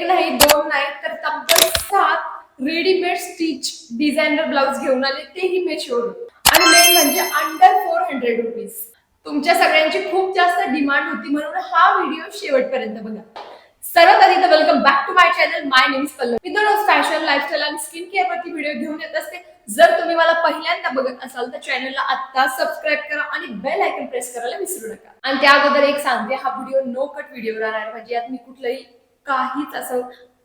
एक नाही, दोन नाही, तर तब्बल 7 रेडीमेड स्टिच डिझायनर ब्लाउज घेऊन आले, तेही मेशोवरून. आणि मेन म्हणजे अंडर 400 रुपीज. तुमच्या सगळ्यांची खूप जास्त डिमांड होती म्हणून हा व्हिडिओ शेवटपर्यंत बघा. सर्वात आधी तर welcome back to my channel. My name is Pallavi. मी दररोज फॅशन, लाईफस्टाईल आणि स्किन केअर वरती व्हिडिओ घेऊन येत असते. जर तुम्ही मला पहिल्यांदा बघत असाल तर चॅनलला आता सबस्क्राईब करा आणि बेल आयकॉन प्रेस करायला विसरू नका. आणि त्या अगोदर एक सांगते, हा व्हिडिओ नो कट व्हिडिओ राहणार, म्हणजे यात मी कुठलंही काहीच असं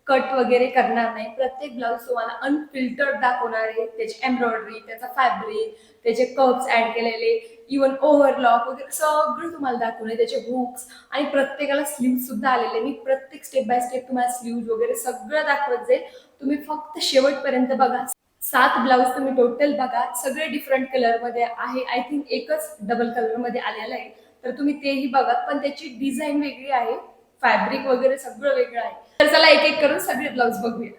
कट वगैरे करणार नाही. प्रत्येक ब्लाउज तुम्हाला अनफिल्टर्ड दाखवणार आहे. त्याची एम्ब्रॉयडरी, त्याचा फॅब्रिक, त्याचे कर्व्स ऍड केलेले, इव्हन ओव्हरलॉक वगैरे सगळं तुम्हाला दाखवणार आहे. त्याचे हुक्स आणि प्रत्येकाला स्लीव्ह सुद्धा आलेले. मी प्रत्येक स्टेप बाय स्टेप तुम्हाला स्लीव्ह वगैरे सगळं दाखवत जाईल. तुम्ही फक्त शेवटपर्यंत बघा. 7 ब्लाउज तुम्ही टोटल बघा, सगळे डिफरंट कलर मध्ये आहे. आय थिंक एकच डबल कलर मध्ये आलेला आहे, तर तुम्ही तेही बघा. पण त्याची डिझाईन वेगळी आहे, फॅब्रिक वगैरे सगळं वेगळं आहे. तर चला एक एक करून सगळे ब्लाउज बघूया.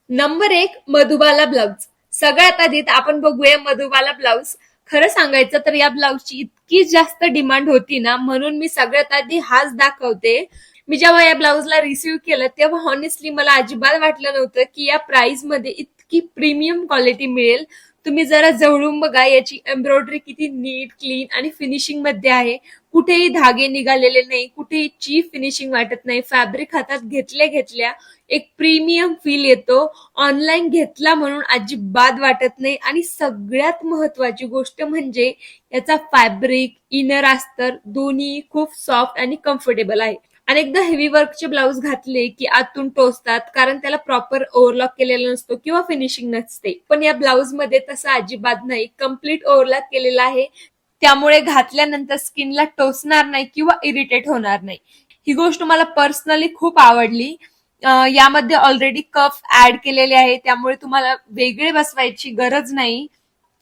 Number 1, Madhubala blouse. सगळ्यात आधी आपण बघूया मधुबाला ब्लाउज. खरं सांगायचं तर या ब्लाउजची इतकी जास्त डिमांड होती ना, म्हणून मी सगळ्यात आधी हाच दाखवते. मी जेव्हा या ब्लाउजला रिसीव्ह केलं तेव्हा हॉनेस्टली मला अजिबात वाटलं नव्हतं की या प्राइस मध्ये इतकी प्रीमियम क्वालिटी मिळेल. तुम्ही जरा जवळून बघा, याची एम्ब्रॉयडरी किती नीट, क्लीन आणि फिनिशिंग मध्ये आहे. कुठेही धागे निघालेले नाही, कुठेही चीप फिनिशिंग वाटत नाही. फॅब्रिक हातात घेतल्या एक प्रीमियम फील येतो. ऑनलाईन घेतला म्हणून अजिबात वाटत नाही. आणि सगळ्यात महत्वाची गोष्ट म्हणजे याचा फॅब्रिक, इनर अस्तर दोन्ही खूप सॉफ्ट आणि कम्फर्टेबल आहे. अनेकदा हेवी वर्कचे ब्लाउज घातले की आतून टोचतात, कारण त्याला प्रॉपर ओव्हरलॉक केलेला नसतो किंवा फिनिशिंग नसते. पण या ब्लाउज मध्ये तसं अजिबात नाही, कम्प्लीट ओव्हरलॉक केलेला आहे. त्यामुळे घातल्यानंतर स्किनला टोचणार नाही किंवा इरिटेट होणार नाही. ही गोष्ट मला पर्सनली खूप आवडली. यामध्ये ऑलरेडी कफ ऍड केलेले आहे, त्यामुळे तुम्हाला वेगळे बसवायची गरज नाही.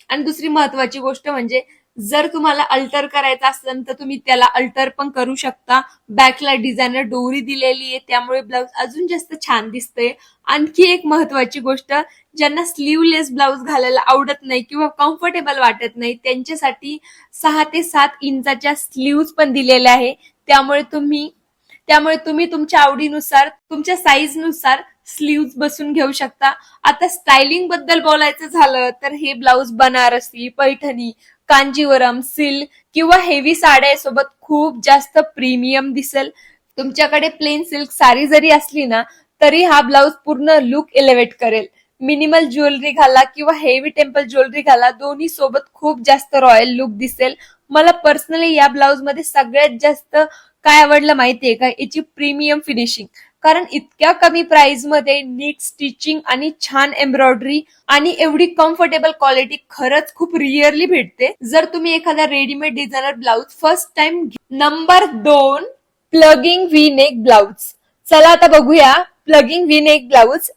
आणि दुसरी महत्वाची गोष्ट म्हणजे जर तुम्हाला अल्टर करायचं असेल तर तुम्ही त्याला अल्टर पण करू शकता. बॅकला डिझायनर डोरी दिलेली आहे, त्यामुळे ब्लाउज अजून जास्त छान दिसतंय. आणखी एक महत्वाची गोष्ट, ज्यांना स्लीवलेस ब्लाउज घालायला आवडत नाही किंवा कम्फर्टेबल वाटत नाही, त्यांच्यासाठी 6 ते 7 इंचाच्या स्लीव्ज पण दिलेल्या आहे. त्यामुळे तुम्ही तुमच्या आवडीनुसार, तुमच्या साईज नुसार स्लीव्ज बसून घेऊ शकता. आता स्टायलिंग बद्दल बोलायचं झालं तर हे ब्लाउज बनारसी, पैठणी, कांजीवरम, सिल्क किंवा हेवी साड्यासोबत खूप जास्त प्रीमियम दिसेल. तुमच्याकडे प्लेन सिल्क साडी जरी असली ना, तरी हा ब्लाउज पूर्ण लुक एलिव्हेट करेल. मिनिमल ज्वेलरी घाला किंवा हेवी टेम्पल ज्वेलरी घाला, दोन्ही सोबत खूप जास्त रॉयल लुक दिसेल. मला पर्सनली या ब्लाउज मध्ये सगळ्यात जास्त काय आवडलं माहितीये का, याची प्रीमियम फिनिशिंग. कारण इतक्या कमी प्राइस मध्ये नीट स्टिचिंग आणि छान एम्ब्रॉयडरी आणि एवढी कम्फर्टेबल क्वालिटी खरंच खूप रिअरली भेटते जर तुम्ही एखादा readymade designer blouse first time. Number 2, plugging V neck blouse. चला आता बघूया प्लगिंग व्ही नेक ब्लाउज.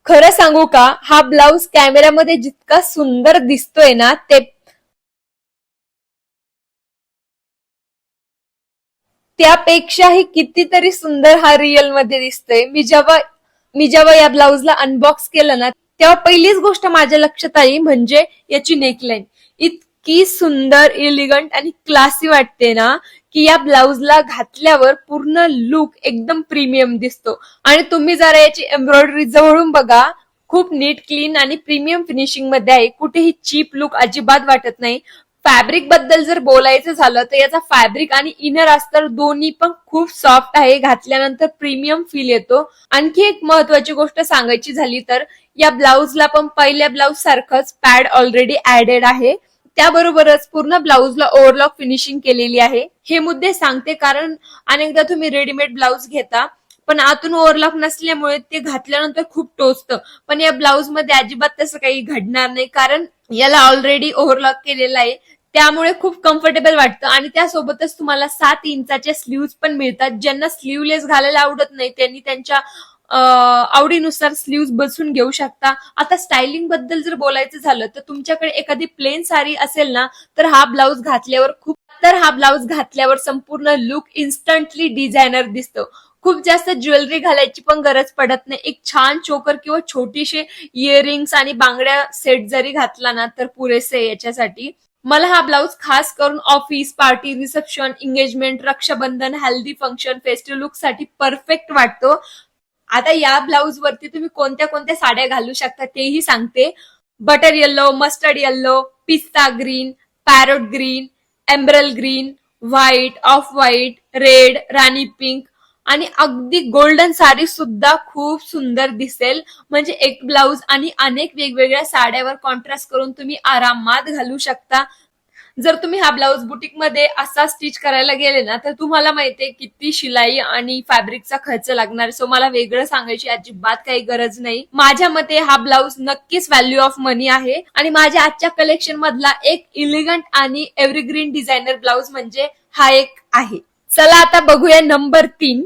खरं सांगू का, हा ब्लाउज कॅमेऱ्यामध्ये जितका सुंदर दिसतोय ना, त्यापेक्षाही कितीतरी सुंदर हा रिअल मध्ये दिसतोय. मी जेव्हा या ब्लाउजला अनबॉक्स केलं ना, तेव्हा पहिलीच गोष्ट माझ्या लक्षात आली म्हणजे याची नेकलाईन. इतकी सुंदर, एलिगंट आणि क्लासी वाटते ना, की या ब्लाउजला घातल्यावर पूर्ण लुक एकदम प्रीमियम दिसतो. आणि तुम्ही जरा याची एम्ब्रॉयडरी जवळून बघा, खूप नीट, क्लीन आणि प्रीमियम फिनिशिंग मध्ये आहे. कुठेही चीप लुक अजिबात वाटत नाही. फॅब्रिक बद्दल जर बोलायचं झालं तर याचा फॅब्रिक आणि इनर अस्तर दोन्ही पण खूप सॉफ्ट आहे. घातल्यानंतर प्रीमियम फील येतो. आणखी एक महत्वाची गोष्ट सांगायची झाली तर या ब्लाउजला पण पहिल्या ब्लाउज सारखंच पॅड ऑलरेडी ऍडेड आहे. त्याबरोबरच पूर्ण ब्लाउजला ओव्हरलॉक फिनिशिंग केलेली आहे. हे मुद्दे सांगते कारण अनेकदा तुम्ही रेडीमेड ब्लाउज घेता पण आतून ओव्हरलॉक नसल्यामुळे ते घातल्यानंतर खूप टोचतं. पण या ब्लाउज मध्ये अजिबात तसं काही घडणार नाही, कारण याला ऑलरेडी ओव्हरलॉक केलेला आहे. त्यामुळे खूप कम्फर्टेबल वाटतं. आणि त्यासोबतच तुम्हाला 7 इंचाच्या स्लीव्ज पण मिळतात. ज्यांना स्लीवलेस घालायला आवडत नाही त्यांनी त्यांच्या आवडीनुसार स्लीव्ज बसून घेऊ शकता. आता स्टायलिंग बद्दल जर बोलायचं झालं तर तुमच्याकडे एखादी प्लेन साडी असेल ना, तर हा ब्लाउज घातल्यावर संपूर्ण लुक इन्स्टंटली डिझायनर दिसतो. खूप जास्त ज्वेलरी घालायची पण गरज पडत नाही. एक छान चोकर किंवा छोटीशे इयरिंग्स आणि बांगड्या सेट जरी घातला ना तर पुरेसे याच्यासाठी. मला हा ब्लाऊज खास करून office, party, reception, engagement, Rakshabandhan, healthy function, festive look साठी परफेक्ट वाटतो. आता या ब्लाऊज वरती तुम्ही कोणत्या कोणत्या साड्या घालू शकता तेही सांगते. बटर येल्लो, मस्टर्ड येल्लो, पिस्ता ग्रीन, पॅरोट ग्रीन, एम्ब्रल green, white, off white, red, राणी पिंक आणि अगदी गोल्डन साडी सुद्धा खूप सुंदर दिसेल. म्हणजे एक ब्लाऊज आणि अनेक वेगवेगळ्या साड्यावर कॉन्ट्रास्ट करून तुम्ही आरामात घालू शकता. जर तुम्ही हा ब्लाऊज बुटीक मध्ये असा स्टिच करायला गेले ना तर तुम्हाला माहितीये किती शिलाई आणि फॅब्रिकचा खर्च लागणार. सो मला वेगळं सांगायची अजिबात काही गरज नाही. माझ्या मते हा ब्लाऊज नक्कीच व्हॅल्यू ऑफ मनी आहे आणि माझ्या आजच्या कलेक्शन मधला एक इलिगंट आणि एव्हरग्रीन डिझायनर ब्लाऊज म्हणजे हा एक आहे. चला आता बघूया number 3,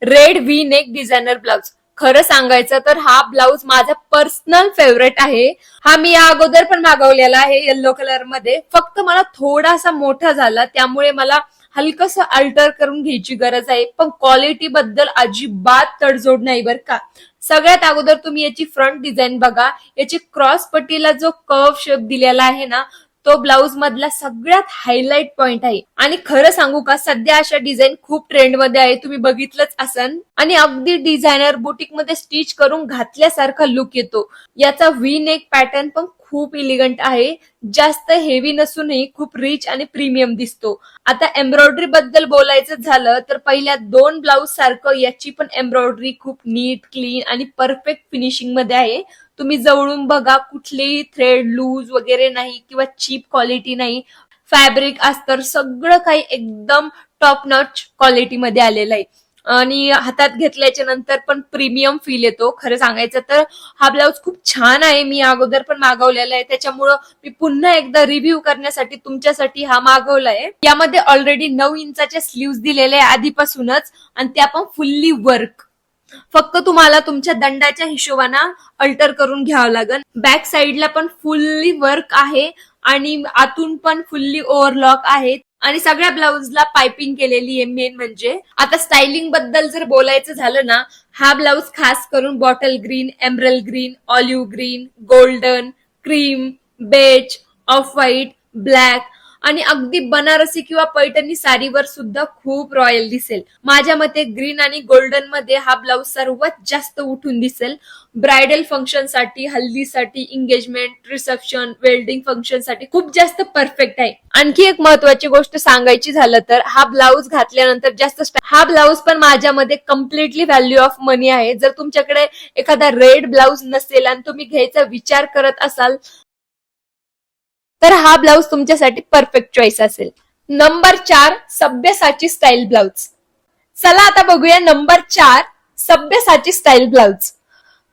red V neck designer blouse. खरं सांगायचं तर हा ब्लाऊज माझा पर्सनल फेवरेट आहे. हा मी या अगोदर पण मागवलेला आहे येल्लो कलर मध्ये. फक्त मला थोडासा मोठा झाला त्यामुळे मला हलकस अल्टर करून घ्यायची गरज आहे. पण क्वालिटी बद्दल अजिबात तडजोड नाही बरं का. सगळ्यात अगोदर तुम्ही याची फ्रंट डिझाईन बघा. याची क्रॉस पट्टीला जो कर्व शेप दिलेला आहे ना तो ब्लाऊज मधला सगळ्यात हायलाइट पॉइंट आहे. आणि खरं सांगू का सध्या अशा डिझाईन खूप ट्रेंड मध्ये आहे. तुम्ही बघितलंच असन. आणि अगदी डिझायनर बुटीक मध्ये स्टिच करून घातल्यासारखा लुक येतो. याचा व्ही नेक पॅटर्न पण खूप इलिगंट आहे. जास्त हेवी नसूनही खूप रिच आणि प्रीमियम दिसतो. आता एम्ब्रॉयडरी बद्दल बोलायचं झालं तर पहिल्या 2 ब्लाऊज सारखं याची पण एम्ब्रॉयडरी खूप नीट, क्लीन आणि परफेक्ट फिनिशिंग मध्ये आहे. तुम्ही जवळून बघा कुठलेही थ्रेड लूज वगैरे नाही किंवा चीप क्वालिटी नाही. फॅब्रिक, अस्तर सगळं काही एकदम टॉप नॉच क्वालिटी मध्ये आलेलं आहे. आणि हातात घेतल्याच्या नंतर पण प्रीमियम फील येतो. खरं सांगायचं तर हा ब्लाऊज खूप छान आहे. मी अगोदर पण मागवलेला आहे त्याच्यामुळं मी पुन्हा एकदा रिव्ह्यू करण्यासाठी तुमच्यासाठी हा मागवलाय. यामध्ये ऑलरेडी 9 इंचाच्या स्लीव्ह दिलेल्या आहे आधीपासूनच आणि त्या पण फुल्ली वर्क. फक्त तुम्हाला तुमच्या दंडाच्या हिशोबाने अल्टर करून घ्यावं लागेल. बॅक साइडला पण फुल्ली वर्क आहे आणि आतून पण फुल्ली ओव्हरलॉक आहे आणि सगळ्या ब्लाऊजला पायपिंग केलेली आहे. मेन म्हणजे आता स्टायलिंग बद्दल जर बोलायचं झालं ना हा ब्लाऊज खास करून बॉटल ग्रीन, एम्ब्रल green, olive green, golden, cream, beige, off white, black आणि अगदी बनारसी किंवा पैठणी साडीवर सुद्धा खूप रॉयल दिसेल. माझ्या मते ग्रीन आणि गोल्डन मध्ये हा ब्लाऊज सर्वात जास्त उठून दिसेल. ब्रायडल फंक्शन साठी, हल्दीसाठी, एंगेजमेंट, रिसेप्शन, वेडिंग फंक्शन साठी खूप जास्त परफेक्ट आहे. आणखी एक महत्वाची गोष्ट सांगायची झालं तर हा ब्लाऊज घातल्यानंतर हा ब्लाऊज पण माझ्यामध्ये कम्प्लिटली व्हॅल्यू ऑफ मनी आहे. जर तुमच्याकडे एखादा रेड ब्लाऊज नसेल आणि तुम्ही घ्यायचा विचार करत असाल तर हा ब्लाऊज तुमच्यासाठी परफेक्ट चॉईस असेल. नंबर 4, सभ्यसाची स्टाईल ब्लाऊज. चला आता बघूया नंबर 4, सभ्यसाची स्टाईल ब्लाऊज.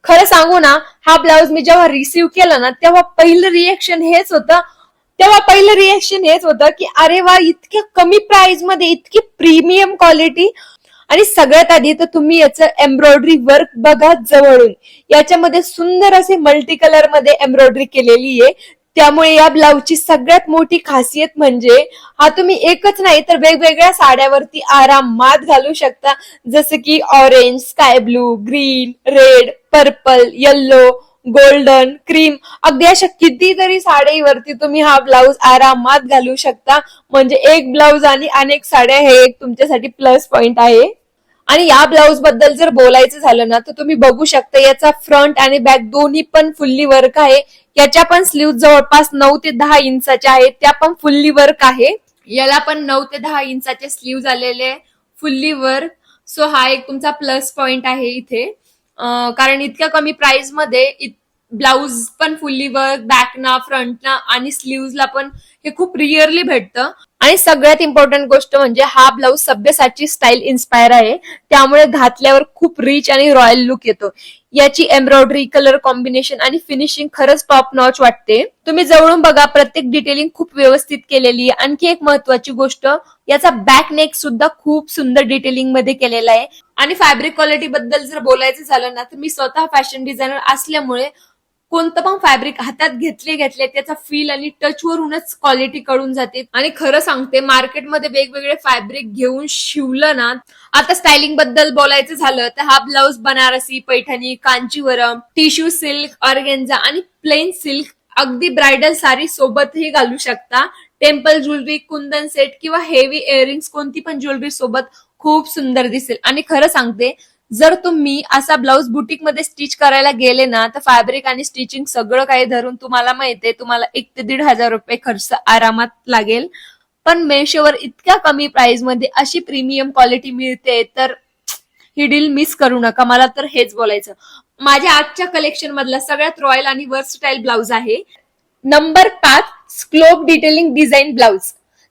खरं सांगू ना हा ब्लाऊज मी जेव्हा रिसीव्ह केला ना तेव्हा पहिलं रिएक्शन हेच होतं की अरे वा इतक्या कमी प्राइस मध्ये इतकी प्रीमियम क्वालिटी. आणि सगळ्यात आधी तर तुम्ही याचं एम्ब्रॉयडरी वर्क बघा जवळून. याच्यामध्ये सुंदर असे मल्टी कलर मध्ये एम्ब्रॉयडरी केलेली आहे. त्यामुळे या ब्लाऊजची सगळ्यात मोठी खासियत म्हणजे हा तुम्ही एकच नाही तर वेगवेगळ्या साड्यावरती आरामात घालू शकता. जसं की orange, sky blue, green, red, purple, yellow, golden, cream अगदी अशा कितीतरी साड्यांवरती तुम्ही हा ब्लाऊज आरामात घालू शकता. म्हणजे एक ब्लाऊज आणि अनेक साड्या हे एक तुमच्यासाठी प्लस पॉइंट आहे. आणि या ब्लाऊज बद्दल जर बोलायचं झालं ना तर तुम्ही बघू शकता याचा फ्रंट आणि बॅक दोन्ही पण फुल्ली वर्क आहे. याच्या पण स्लीव्ह जवळपास 9 ते 10 इंचाच्या आहेत. त्या पण फुल्ली वर्क आहे. याला पण 9 ते 10 इंचाचे स्लीव्ह आलेले फुल्ली वर्क. सो हा एक तुमचा प्लस पॉइंट आहे इथे. कारण इतक्या कमी प्राइस मध्ये ब्लाऊज पण फुल्ली वर्क, बॅकना, फ्रंटना आणि स्लीव्हला पण हे खूप रिअरली भेटतं. आणि सगळ्यात इम्पॉर्टंट गोष्ट म्हणजे हा ब्लाऊज सभ्यसाची स्टाईल इन्स्पायर आहे. त्यामुळे घातल्यावर खूप रिच आणि रॉयल लुक येतो. याची एम्ब्रॉयडरी, कलर कॉम्बिनेशन आणि फिनिशिंग खरंच टॉप नॉच वाटते. तुम्ही जवळून बघा प्रत्येक डिटेलिंग खूप व्यवस्थित केलेली आहे. आणखी एक महत्वाची गोष्ट याचा बॅक नेक सुद्धा खूप सुंदर डिटेलिंग मध्ये केलेला आहे. आणि फॅब्रिक क्वालिटी बद्दल जर बोलायचं झालं ना तर मी स्वतः फॅशन डिझायनर असल्यामुळे कोणतं पण फॅब्रिक हातात घेतले त्याचा फील आणि टच वरूनच क्वालिटी कळून जाते. आणि खरं सांगते मार्केटमध्ये वेगवेगळे फॅब्रिक घेऊन शिवलं ना. आता स्टायलिंग बद्दल बोलायचं झालं तर हा blouse Banarasi, Paithani, Kanjeevaram, tissue silk, organza आणि प्लेन सिल्क अगदी ब्रायडल साडी सोबतही घालू शकता. टेम्पल ज्वेलरी, कुंदन सेट किंवा हेवी इयरिंग्स कोणती पण ज्वेलरी सोबत खूप सुंदर दिसेल. आणि खरं सांगते, जर तुम्ही असा ब्लाऊज बुटीक मध्ये स्टिच करायला गेले ना, तर फॅब्रिक आणि स्टिचिंग सगळं काही धरून तुम्हाला माहितीये तुम्हाला 1 ते 1,500 रुपये खर्च आरामात लागेल. पण मेशोवर इतक्या कमी प्राइस मध्ये अशी प्रीमियम क्वालिटी मिळते, तर ही डील मिस करू नका. मला तर हेच बोलायचं. माझ्या आजच्या कलेक्शन मधला सगळ्यात रॉयल आणि वर्सटाईल ब्लाऊज आहे number 5 slope detailing design blouse.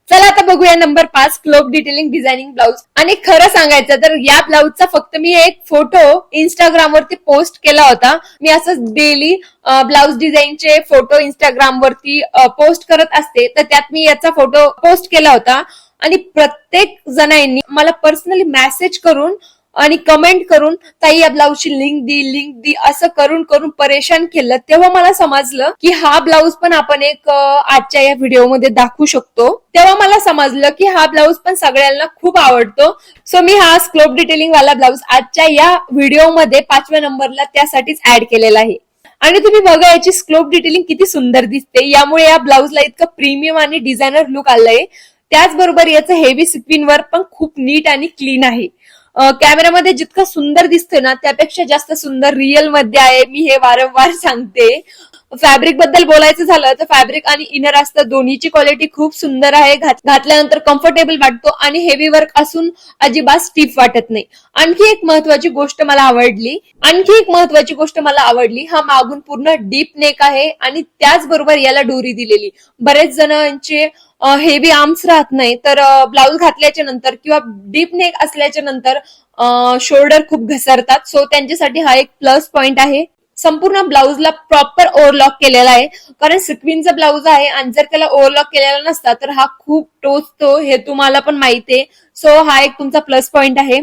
चला आता बघूया number 5 slope detailing designing blouse. आणि खरं सांगायचं तर या ब्लाऊजचा फक्त मी एक फोटो इंस्टाग्राम वरती पोस्ट केला होता. मी असं डेली ब्लाऊज डिझाईनचे फोटो इंस्टाग्राम वरती पोस्ट करत असते, तर त्यात मी याचा फोटो पोस्ट केला होता. आणि प्रत्येक जणांनी मला पर्सनली मेसेज करून आणि कमेंट करून ताई या ब्लाऊजची लिंक दी असं करून करून परेशान केलं. तेव्हा मला समजलं की हा ब्लाऊज पण आपण एक आजच्या या व्हिडिओमध्ये दाखवू शकतो. तेव्हा मला समजलं की हा ब्लाऊज पण सगळ्यांना खूप आवडतो. सो मी हा स्लोप डिटेलिंग वाला ब्लाऊज आजच्या या व्हिडिओमध्ये 5व्या नंबरला त्यासाठीच ऍड केलेला आहे. आणि तुम्ही बघा याची स्लोप डिटेलिंग किती सुंदर दिसते. यामुळे या ब्लाऊजला इतकं प्रीमियम आणि डिझायनर लुक आलंय. त्याचबरोबर याचं हेवी सिक्विन वर्क पण खूप नीट आणि क्लीन आहे. कॅमेरामध्ये जितका सुंदर दिसतोय ना, त्यापेक्षा जास्त सुंदर रिअल मध्ये आहे. मी हे वारंवार सांगते. फॅब्रिक बद्दल बोलायचं झालं तर फॅब्रिक आणि इनर असतं दोन्हीची क्वालिटी खूप सुंदर आहे. घातल्यानंतर कम्फर्टेबल वाटतो आणि हेवी वर्क असून अजिबात स्टिफ वाटत नाही. आणखी एक महत्वाची गोष्ट मला आवडली, हा मागून पूर्ण डीप नेक आहे आणि त्याचबरोबर याला डोरी दिलेली. बरेच जणांचे हेवी आर्म्स राहत नाही, तर ब्लाऊज घातल्याच्या नंतर किंवा डीप नेक असल्याच्या नंतर शोल्डर खूप घसरतात. सो त्यांच्यासाठी हा एक प्लस पॉइंट आहे. संपूर्ण ब्लाऊजला प्रॉपर ओव्हरलॉक केलेला आहे, कारण सिक्विनचा ब्लाऊज आहे आणि जर त्याला ओव्हरलॉक केलेला नसता तर हा खूप टोचतो, हे तुम्हाला पण माहिती आहे. सो हा एक तुमचा प्लस पॉइंट आहे.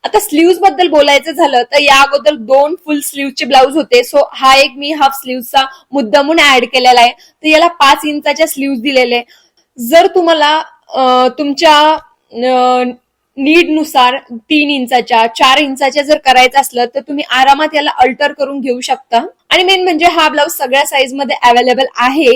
आता स्लीव्ज बद्दल बोलायचं झालं तर या अगोदर 2 फुल स्लीव्हचे ब्लाऊज होते. सो हा एक मी हाफ स्लीव्हचा मुद्दामून ऍड केलेला आहे. तर याला 5 इंचाच्या स्लीव्ज दिलेले. जर तुम्हाला तुमच्या नीड नुसार 3 इंचाच्या 4 इंचाच्या जर करायचं असलं तर तुम्ही आरामात याला अल्टर करून घेऊ शकता. आणि मेन म्हणजे हा ब्लाऊज सगळ्या साईज मध्ये अवेलेबल आहे.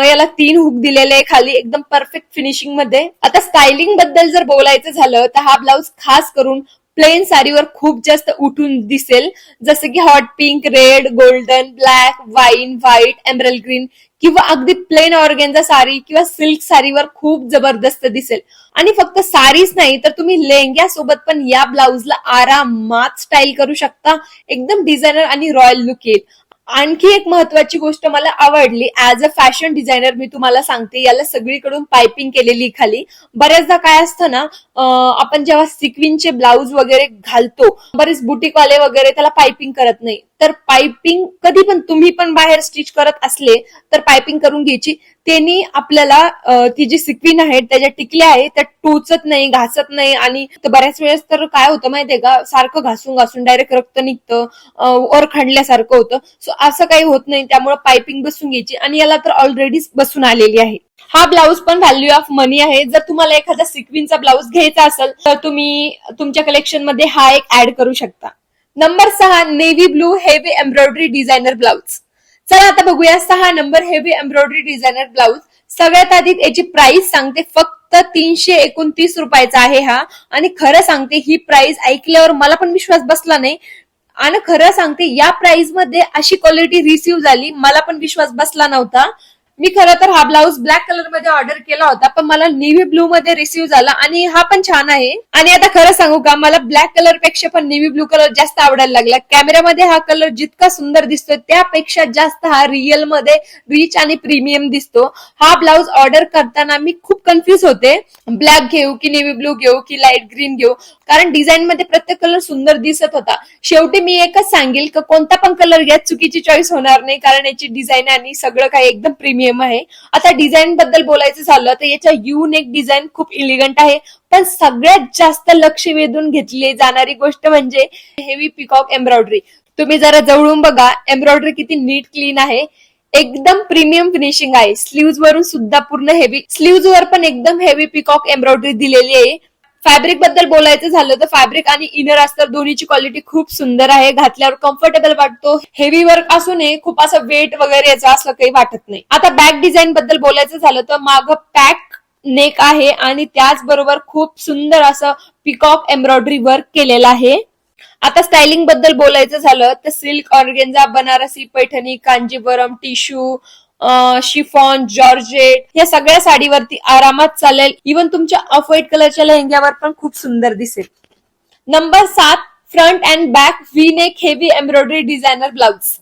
याला 3 हुक दिलेले खाली एकदम परफेक्ट फिनिशिंग मध्ये. आता स्टायलिंग बद्दल जर बोलायचं झालं तर हा ब्लाऊज खास करून प्लेन साडीवर खूप जास्त उठून दिसेल, जसं की hot pink, red, golden, black, wine, white, emerald green किंवा अगदी प्लेन ऑर्गेन्झा साडी किंवा सिल्क साडीवर खूप जबरदस्त दिसेल. आणि फक्त साडीच नाही तर तुम्ही लेहंग्यासोबत पण या ब्लाऊजला आरामात स्टाईल करू शकता. एकदम डिझायनर आणि रॉयल लुक येईल. आणखी एक महत्वाची गोष्ट मला आवडली, ऍज अ फॅशन डिझायनर मी तुम्हाला सांगते, याला सगळीकडून पायपिंग केलेली खाली. बऱ्याचदा काय असतं ना, आपण जेव्हा सिक्विनचे ब्लाऊज वगैरे घालतो, बरेच बुटीकवाले वगैरे त्याला पायपिंग करत नाही. तर पायपिंग कधी पण तुम्ही पण बाहेर स्टिच करत असले तर पायपिंग करून घ्यायची. त्यांनी आपल्याला ती जी सिक्विन आहे त्याच्या टिकल्या आहे त्या टोचत नाही, घासत नाही. आणि बऱ्याच वेळेस तर काय होतं माहितीये का, सारखं घासून घासून डायरेक्ट रक्त निघतं, वर खणल्यासारखं होतं. सो असं काही होत नाही. त्यामुळे पायपिंग बसून घ्यायची आणि याला तर ऑलरेडी बसून आलेली आहे. हा ब्लाऊज पण व्हॅल्यू ऑफ मनी आहे. जर तुम्हाला एखादा सिक्विनचा ब्लाऊज घ्यायचा असेल तर तुम्ही तुमच्या कलेक्शन मध्ये हा एक ऍड करू शकता. Number 6 navy blue heavy embroidery designer blouse. चला आता बघूया 6 number heavy embroidery designer blouse. सगळ्यात आधी याची प्राइस सांगते, फक्त 329 रुपयाचा आहे हा. आणि खरं सांगते ही प्राइस ऐकल्यावर मला पण विश्वास बसला नाही. आणि खरं सांगते या प्राइस मध्ये अशी क्वालिटी रिसीव्ह झाली, मला पण विश्वास बसला नव्हता. मी खरं तर हा ब्लाऊज ब्लॅक कलर मध्ये ऑर्डर केला होता, पण मला नेव्ही ब्लू मध्ये रिसीव्ह झाला आणि हा पण छान आहे. आणि आता खरं सांगू का, मला ब्लॅक कलर पेक्षा पण नेव्ही ब्लू कलर जास्त आवडायला लागला. कॅमेरामध्ये हा कलर जितका सुंदर दिसतोय त्यापेक्षा जास्त हा रिअल मध्ये रिच आणि प्रीमियम दिसतो. हा ब्लाऊज ऑर्डर करताना मी खूप कन्फ्युज होते, ब्लॅक घेऊ की नेव्ही ब्लू घेऊ की लाईट ग्रीन घेऊ, कारण डिझाईन मध्ये प्रत्येक कलर सुंदर दिसत होता. शेवटी मी एकच सांगेल की कोणता पण कलर घ्या, चुकीची चॉईस होणार नाही, कारण याची डिझाईन आणि सगळं काही एकदम प्रीमियम आहे. आता डिझाईन बद्दल बोलायचं झालं तर याच्या युनिक डिझाईन खूप इलिगंट आहे. पण सगळ्यात जास्त लक्ष वेधून घेतली जाणारी गोष्ट म्हणजे हेवी पिकॉक एम्ब्रॉयडरी. तुम्ही जरा जवळून बघा, एम्ब्रॉयडरी किती नीट क्लीन आहे, एकदम प्रीमियम फिनिशिंग आहे. स्लीव्ज वरून सुद्धा पूर्ण हेवी, स्लीव्ज वर पण एकदम हेवी पिकॉक एम्ब्रॉयडरी दिलेली आहे. फॅब्रिक बद्दल बोलायचं झालं तर फॅब्रिक आणि इनर अस्तर दोन्हीची क्वालिटी खूप सुंदर आहे. घातल्यावर कम्फर्टेबल वाटतो. हेवी वर्क असू नये, खूप असं वेट वगैरे याचं असं काही वाटत नाही. आता बॅक डिझाईन बद्दल बोलायचं झालं तर मागं पॅक नेक आहे आणि त्याचबरोबर खूप सुंदर असं पिकॉक एम्ब्रॉयडरी वर्क केलेलं आहे. आता स्टायलिंग बद्दल बोलायचं झालं तर silk, organza, Banarasi, Paithani, Kanjivaram, tissue, chiffon, georgette या सगळ्या साडीवरती आरामात चालेल. इव्हन तुमच्या ऑफ व्हाईट कलरच्या लेहंग्यावर पण खूप सुंदर दिसेल. Number 7, front and back V neck heavy embroidery designer blouse.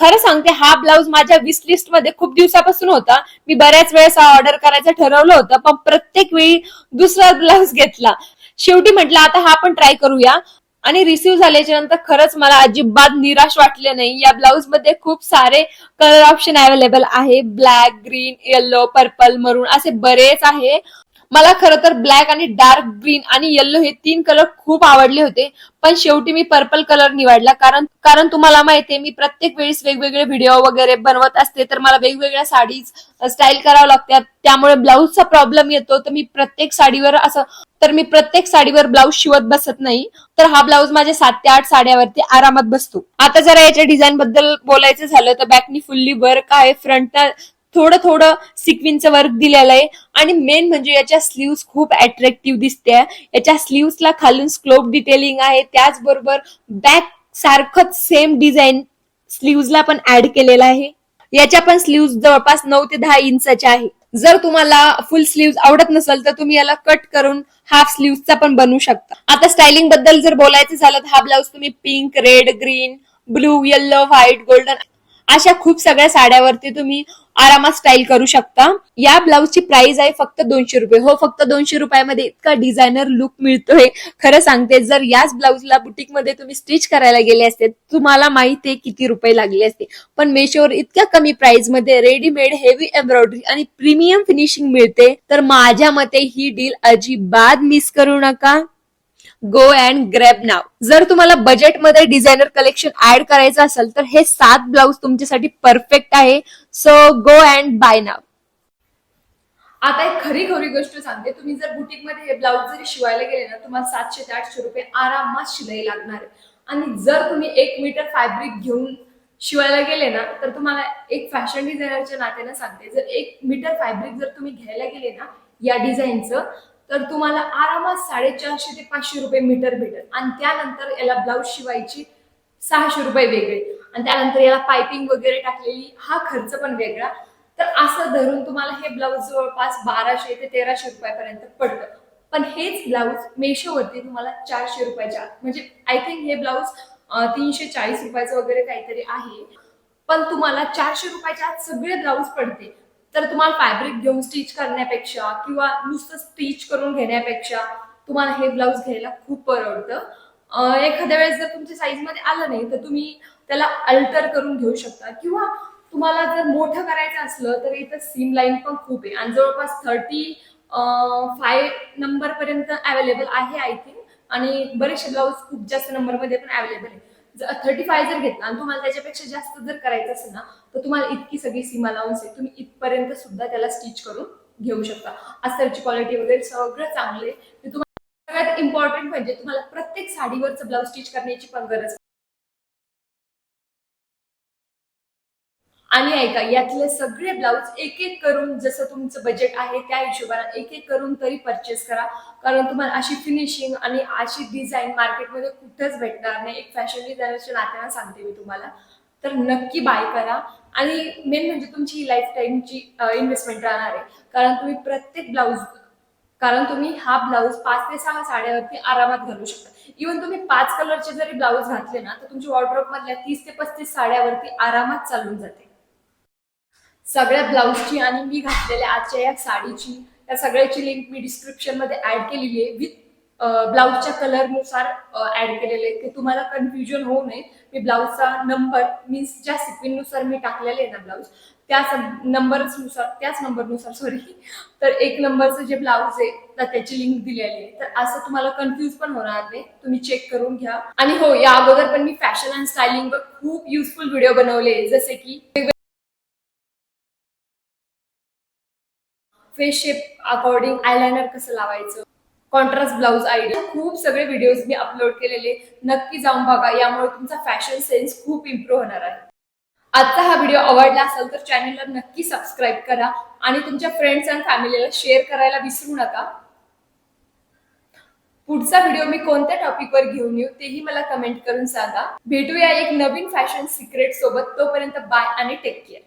खरं सांगते, हा ब्लाउज माझ्या विश लिस्ट मध्ये खूप दिवसापासून होता. मी बऱ्याच वेळेस ऑर्डर करायचं ठरवलं होतं, पण प्रत्येक वेळी दुसरा ब्लाउज घेतला. शेवटी म्हटलं आता हा पण ट्राय करूया आणि रिसीव्ह झाल्याच्या नंतर खरंच मला अजिबात निराश वाटले नाही. या ब्लाउज मध्ये खूप सारे कलर ऑप्शन अवेलेबल आहे. ब्लॅक, ग्रीन, येलो, पर्पल, मरून असे बरेच आहे. मला खरं तर ब्लॅक आणि डार्क ग्रीन आणि येल्लो हे 3 कलर खूप आवडले होते, पण शेवटी मी पर्पल कलर निवडला. कारण तुम्हाला माहितीये मी प्रत्येक वेळेस वेगवेगळे व्हिडिओ वगैरे बनवत असते, तर मला वेगवेगळ्या साडीज स्टाईल करावं लागतात. त्यामुळे ब्लाऊजचा प्रॉब्लेम येतो. तर मी प्रत्येक साडीवर ब्लाऊज शिवत बसत नाही. तर हा ब्लाऊज माझ्या 7 ते 8 साड्यावरती आरामात बसतो. आता जरा याच्या डिझाईन बद्दल बोलायचं झालं तर बॅकनी फुल्ली वर्क आहे, फ्रंट थोडं थोडं सिक्विनचं वर्क दिलेलं आहे आणि मेन म्हणजे याच्या स्लीव्स खूप अट्रॅक्टिव्ह दिसते. याच्या स्लीव्सला खालून स्लोप डिटेलिंग आहे. त्याचबरोबर बॅक सारखंच सेम डिझाईन स्लीव्सला पण ऍड केलेला आहे. याच्या पण स्लीव्स जवळपास 9 ते 10 इंचाच्या आहे. जर तुम्हाला फुल स्लीव्स आवडत नसेल तर तुम्ही याला कट करून हाफ स्लीव्सचा पण बनवू शकता. आता स्टायलिंग बद्दल जर बोलायचं झालं तर हा ब्लाऊज तुम्ही pink, red, green, blue, yellow, white, golden अशा खूप सगळ्या साड्यावरती तुम्ही आरामात स्टाईल करू शकता. या ब्लाऊजची प्राइस आहे फक्त 200 रुपये. हो, फक्त 200 रुपयामध्ये इतका डिझायनर लुक मिळतोय. खरं सांगते, जर याच ब्लाऊजला बुटीकमध्ये तुम्ही स्टिच करायला गेले असते तुम्हाला माहिती आहे किती रुपये लागले असते. पण मेशोवर इतक्या कमी प्राइस मध्ये रेडीमेड हेवी एम्ब्रॉयडरी आणि प्रीमियम फिनिशिंग मिळते. तर माझ्या मते ही डील अजिबात मिस करू नका. गो अँड ग्रॅब नाव. जर तुम्हाला बजेटमध्ये डिझायनर कलेक्शन ऍड करायचं असेल तर हे 7 ब्लाऊज तुमच्यासाठी परफेक्ट आहे. सो गो अँड बाय नाव. आता एक खरी गोष्ट सांगते, तुम्ही जर बुटीकमध्ये हे ब्लाऊज जरी शिवायला गेले ना, तुम्हाला 700 ते 800 रुपये आरामात शिलाई लागणार आहे. आणि जर तुम्ही 1 मीटर फॅब्रिक घेऊन शिवायला गेले ना, तर तुम्हाला एक फॅशन डिझायनरच्या नात्याने सांगते, जर 1 मीटर फॅब्रिक जर तुम्ही घ्यायला गेले ना या डिझाईनचं, तर तुम्हाला आरामात 450 ते 500 रुपये मीटर भेटेल. आणि त्यानंतर याला ब्लाऊज शिवायची 600 रुपये वेगळे आणि त्यानंतर याला पायपिंग वगैरे टाकलेली हा खर्च पण वेगळा. तर असं धरून तुम्हाला हे ब्लाऊज जवळपास 1200 ते 1300 रुपयापर्यंत पडतं. पण हेच ब्लाऊज मेशोवरती तुम्हाला 400 रुपयाच्या, म्हणजे आय थिंक हे ब्लाऊज 340 रुपयाचं वगैरे काहीतरी आहे. पण तुम्हाला 400 रुपयाच्या आत सगळे ब्लाऊज पडते. तर तुम्हाला फॅब्रिक घेऊन स्टिच करण्यापेक्षा किंवा नुसतं स्टिच करून घेण्यापेक्षा तुम्हाला हे ब्लाऊज घ्यायला खूप परवडतं. एखाद्या वेळेस जर तुमच्या साईज मध्ये आलं नाही तर तुम्ही त्याला अल्टर करून घेऊ शकता, किंवा तुम्हाला जर मोठं करायचं असलं तर इथं सीम लाईन पण खूप आहे आणि जवळपास 35 नंबर पर्यंत अवेलेबल आहे आय थिंक. आणि बरेचसे ब्लाऊज खूप जास्त नंबर मध्ये पण अवेलेबल आहे. 35 जर घेतला आणि तुम्हाला त्याच्यापेक्षा जास्त जर करायचं असेल ना, तर तुम्हाला इतकी सगळी सीमा अलाउन्स आहे, तुम्ही इथपर्यंत सुद्धा त्याला स्टिच करून घेऊ शकता. अस्तरची क्वालिटी वगैरे सगळं चांगलं आहे. तुम्हाला सगळ्यात इम्पॉर्टंट म्हणजे तुम्हाला प्रत्येक साडीवरचं ब्लाऊज स्टिच करण्याची पण गरज. आणि ऐका, यातले सगळे ब्लाऊज एक एक करून, जसं तुमचं बजेट आहे त्या हिशोबाने एक एक करून तरी परचेस करा. कारण तुम्हाला अशी फिनिशिंग आणि अशी डिझाईन मार्केटमध्ये कुठेच भेटणार नाही. एक फॅशन डिझायनरच्या नात्याने सांगते मी तुम्हाला. तर नक्की बाय करा. आणि मेन म्हणजे तुमची ही लाईफ टाईमची इन्व्हेस्टमेंट राहणार आहे. कारण तुम्ही हा ब्लाऊज 5 ते 6 साड्यावरती आरामात घालू शकता. इव्हन तुम्ही 5 कलरचे जरी ब्लाऊज घातले ना, तर तुमच्या वॉर्डरोब मधल्या 30 ते 35 साड्यावरती आरामात चालून जाते. सगळ्या ब्लाऊजची आणि मी घातलेल्या आजच्या या साडीची, या सगळ्याची लिंक मी डिस्क्रिप्शन मध्ये ऍड केलेली आहे. विथ ब्लाऊजच्या कलर नुसार ऍड केलेले आहे, ते तुम्हाला कन्फ्युजन होऊ नये. मी ब्लाऊजचा नंबर मीन्स ज्या सिक्विन नुसार मी टाकलेले आहे ना ब्लाऊज, त्याच नंबरनुसार सॉरी, तर 1 नंबरचं जे ब्लाऊज आहे तर त्याची लिंक दिलेली आहे. तर असं तुम्हाला कन्फ्युज पण होणार नाही. तुम्ही चेक करून घ्या. आणि हो, या अगोदर पण मी फॅशन अँड स्टायलिंगवर खूप युजफुल व्हिडिओ बनवले, जसे की फेस शेप अकॉर्डिंग आयलाइनर कसं लावायचं, कॉन्ट्रास्ट ब्लाउज आयडिया, खूप सगळे व्हिडिओज मी अपलोड केलेले, नक्की जाऊन बघा. यामुळे तुमचा फॅशन सेन्स खूप इम्प्रूव्ह होणार आहे. आजचा हा व्हिडिओ आवडला असेल तर चॅनलला नक्की सबस्क्राईब करा आणि तुमच्या फ्रेंड्स आणि फॅमिलीला शेअर करायला विसरू नका. पुढचा व्हिडिओ मी कोणत्या टॉपिकवर घेऊन येऊ तेही मला कमेंट करून सांगा. भेटूया एक नवीन फॅशन सिक्रेट सोबत. तोपर्यंत बाय आणि टेक केअर.